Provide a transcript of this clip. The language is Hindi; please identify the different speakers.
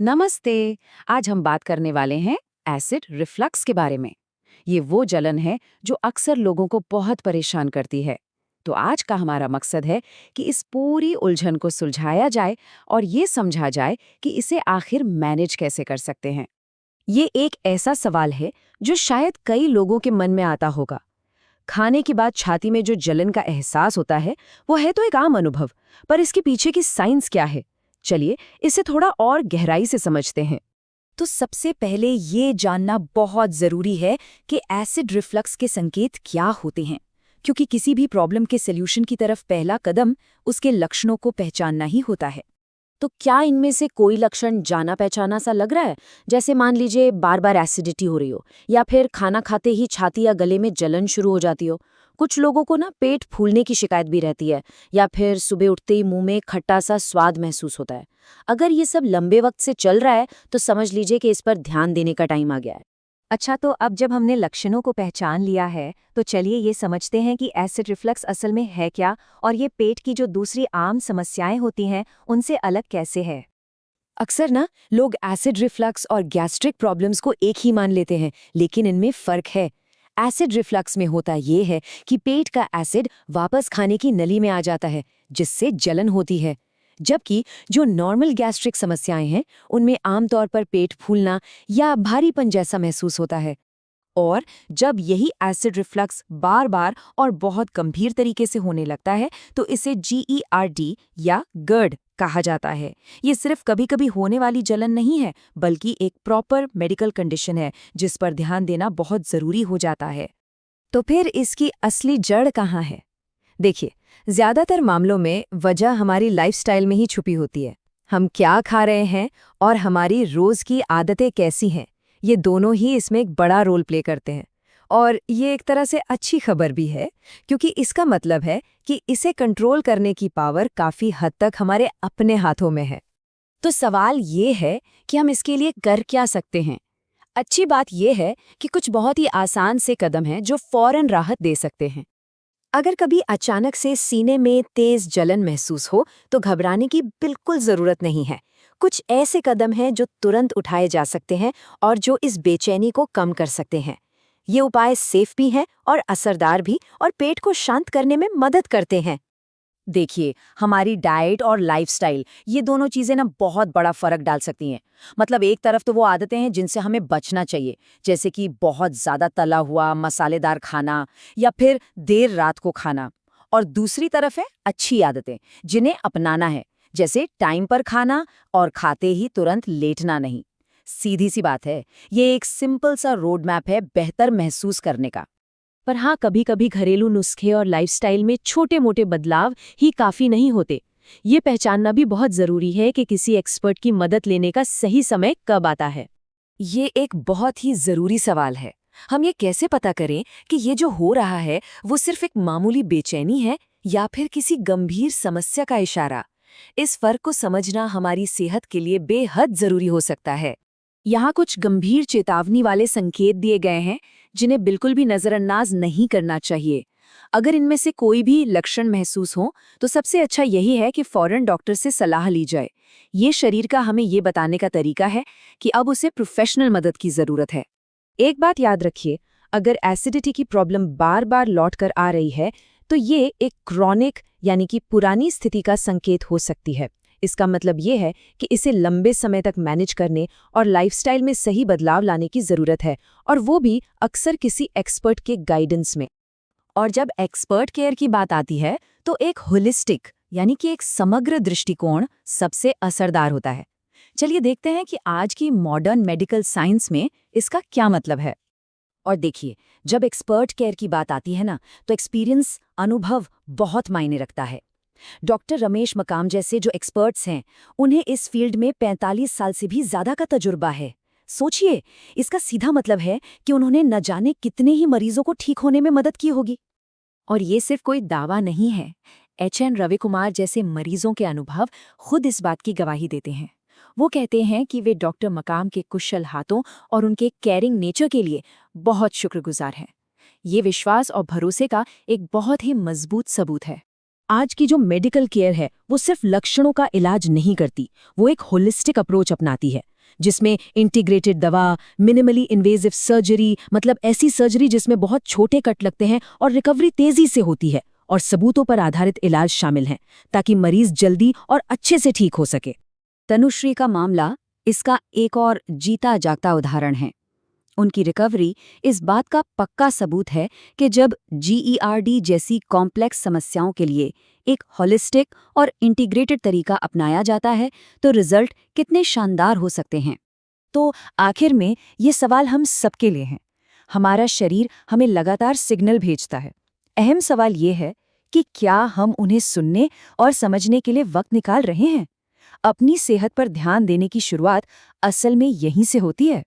Speaker 1: नमस्ते। आज हम बात करने वाले हैं एसिड रिफ्लक्स के बारे में। ये वो जलन है जो अक्सर लोगों को बहुत परेशान करती है। तो आज का हमारा मकसद है कि इस पूरी उलझन को सुलझाया जाए और ये समझा जाए कि इसे आखिर मैनेज कैसे कर सकते हैं। ये एक ऐसा सवाल है जो शायद कई लोगों के मन में आता होगा। खाने के बाद छाती में जो जलन का एहसास होता है वो है तो एक आम अनुभव, पर इसके पीछे की साइंस क्या है? चलिए इसे थोड़ा और गहराई से समझते हैं।
Speaker 2: तो सबसे पहले ये जानना बहुत ज़रूरी है कि एसिड रिफ्लक्स के संकेत क्या होते हैं, क्योंकि किसी भी प्रॉब्लम के सॉल्यूशन की तरफ पहला कदम उसके लक्षणों को पहचानना ही होता है।
Speaker 1: तो क्या इनमें से कोई लक्षण जाना पहचाना सा लग रहा है? जैसे मान लीजिए बार बार एसिडिटी हो रही हो, या फिर खाना खाते ही छाती या गले में जलन शुरू हो जाती हो। कुछ लोगों को ना पेट फूलने की शिकायत भी रहती है, या फिर सुबह उठते ही मुंह में खट्टा सा स्वाद महसूस होता है। अगर ये सब लंबे वक्त से चल रहा है तो समझ लीजिए कि इस पर ध्यान देने का टाइम आ गया है।
Speaker 2: अच्छा, तो अब जब हमने लक्षणों को पहचान लिया है तो चलिए ये समझते हैं कि एसिड रिफ्लक्स असल में है क्या, और ये पेट की जो दूसरी आम समस्याएं होती हैं उनसे अलग कैसे है।
Speaker 1: अक्सर ना लोग एसिड रिफ्लक्स और गैस्ट्रिक प्रॉब्लम्स को एक ही मान लेते हैं, लेकिन इनमें फर्क है। एसिड रिफ्लक्स में होता ये है कि पेट का एसिड वापस खाने की नली में आ जाता है, जिससे जलन होती है। जबकि जो नॉर्मल गैस्ट्रिक समस्याएं हैं, उनमें आमतौर पर पेट फूलना या भारीपन जैसा महसूस होता है। और जब यही एसिड रिफ्लक्स बार बार और बहुत गंभीर तरीके से होने लगता है तो इसे GERD या GERD कहा जाता है। ये सिर्फ कभी-कभी होने वाली जलन नहीं है, बल्कि एक प्रॉपर मेडिकल कंडीशन है जिस पर ध्यान देना बहुत जरूरी हो जाता है।
Speaker 2: तो फिर इसकी असली जड़ कहाँ है? देखिए, ज्यादातर मामलों में वजह हमारी लाइफस्टाइल में ही छुपी होती है। हम क्या खा रहे हैं और हमारी रोज की आदतें कैसी हैं, ये दोनों ही इसमें एक बड़ा रोल प्ले करते हैं। और ये एक तरह से अच्छी खबर भी है, क्योंकि इसका मतलब है कि इसे कंट्रोल करने की पावर काफी हद तक हमारे अपने हाथों में है।
Speaker 1: तो सवाल ये है कि हम इसके लिए कर क्या सकते हैं। अच्छी बात यह है कि कुछ बहुत ही आसान से कदम हैं जो फौरन राहत दे सकते हैं। अगर कभी अचानक से सीने में तेज जलन महसूस हो तो घबराने की बिल्कुल जरूरत नहीं है। कुछ ऐसे कदम हैं जो तुरंत उठाए जा सकते हैं और जो इस बेचैनी को कम कर सकते हैं। ये उपाय सेफ भी हैं और असरदार भी, और पेट को शांत करने में मदद करते हैं। देखिए, हमारी डाइट और लाइफस्टाइल, ये दोनों चीजें ना बहुत बड़ा फर्क डाल सकती हैं। मतलब एक तरफ तो वो आदतें हैं जिनसे हमें बचना चाहिए, जैसे कि बहुत ज्यादा तला हुआ मसालेदार खाना या फिर देर रात को खाना। और दूसरी तरफ है अच्छी आदतें जिन्हें अपनाना है, जैसे टाइम पर खाना और खाते ही तुरंत लेटना नहीं। सीधी सी बात है, ये एक सिंपल सा रोड मैप है बेहतर महसूस करने का।
Speaker 2: पर हाँ, कभी-कभी घरेलू नुस्खे और लाइफस्टाइल में छोटे-मोटे बदलाव ही काफी नहीं होते। ये पहचानना भी बहुत जरूरी है कि किसी एक्सपर्ट की मदद लेने का सही समय कब आता है।
Speaker 1: ये एक बहुत ही जरूरी सवाल है। हम ये कैसे पता करें कि ये जो हो रहा है वो सिर्फ एक मामूली बेचैनी है या फिर किसी गंभीर समस्या का इशारा? इस फर्क को समझना हमारी सेहत के लिए बेहद जरूरी हो सकता है। यहाँ कुछ गंभीर चेतावनी वाले संकेत दिए गए हैं जिन्हें बिल्कुल भी नजरअंदाज नहीं करना चाहिए। अगर इनमें से कोई भी लक्षण महसूस हो तो सबसे अच्छा यही है कि फौरन डॉक्टर से सलाह ली जाए। ये शरीर का हमें ये बताने का तरीका है कि अब उसे प्रोफेशनल मदद की जरूरत है।
Speaker 2: एक बात याद रखिए, अगर एसिडिटी की प्रॉब्लम बार बार लौट कर आ रही है तो ये एक क्रॉनिक यानी कि पुरानी स्थिति का संकेत हो सकती है। इसका मतलब ये है कि इसे लंबे समय तक मैनेज करने और लाइफस्टाइल में सही बदलाव लाने की जरूरत है, और वो भी अक्सर किसी एक्सपर्ट के गाइडेंस में।
Speaker 1: और जब एक्सपर्ट केयर की बात आती है तो एक होलिस्टिक यानी कि एक समग्र दृष्टिकोण सबसे असरदार होता है। चलिए देखते हैं कि आज की मॉडर्न मेडिकल साइंस में इसका क्या मतलब है। और देखिए, जब एक्सपर्ट केयर की बात आती है ना, तो एक्सपीरियंस, अनुभव बहुत मायने रखता है। डॉक्टर रमेश मकाम जैसे जो एक्सपर्ट्स हैं, उन्हें इस फील्ड में 45 साल से भी ज्यादा का तजुर्बा है। सोचिए, इसका सीधा मतलब है कि उन्होंने न जाने कितने ही मरीजों को ठीक होने में मदद की होगी। और ये सिर्फ कोई दावा नहीं है। HN रवि कुमार जैसे मरीजों के अनुभव खुद इस बात की गवाही देते हैं। वो कहते हैं कि वे डॉक्टर मकाम के कुशल हाथों और उनके केयरिंग नेचर के लिए बहुत शुक्रगुजार हैं। ये विश्वास और भरोसे का एक बहुत ही मजबूत सबूत है। आज की जो मेडिकल केयर है वो सिर्फ लक्षणों का इलाज नहीं करती, वो एक होलिस्टिक अप्रोच अपनाती है जिसमें इंटीग्रेटेड दवा, मिनिमली इन्वेजिव सर्जरी, मतलब ऐसी सर्जरी जिसमें बहुत छोटे कट लगते हैं और रिकवरी तेजी से होती है, और सबूतों पर आधारित इलाज शामिल हैं ताकि मरीज जल्दी और अच्छे से ठीक हो सके। तनुश्री का मामला इसका एक और जीता जागता उदाहरण है। उनकी रिकवरी इस बात का पक्का सबूत है कि जब GERD जैसी कॉम्प्लेक्स समस्याओं के लिए एक होलिस्टिक और इंटीग्रेटेड तरीका अपनाया जाता है तो रिजल्ट कितने शानदार हो सकते हैं।
Speaker 2: तो आखिर में ये सवाल हम सबके लिए हैं। हमारा शरीर हमें लगातार सिग्नल भेजता है। अहम सवाल ये है कि क्या हम उन्हें सुनने और समझने के लिए वक्त निकाल रहे हैं? अपनी सेहत पर ध्यान देने की शुरुआत असल में यहीं से होती है।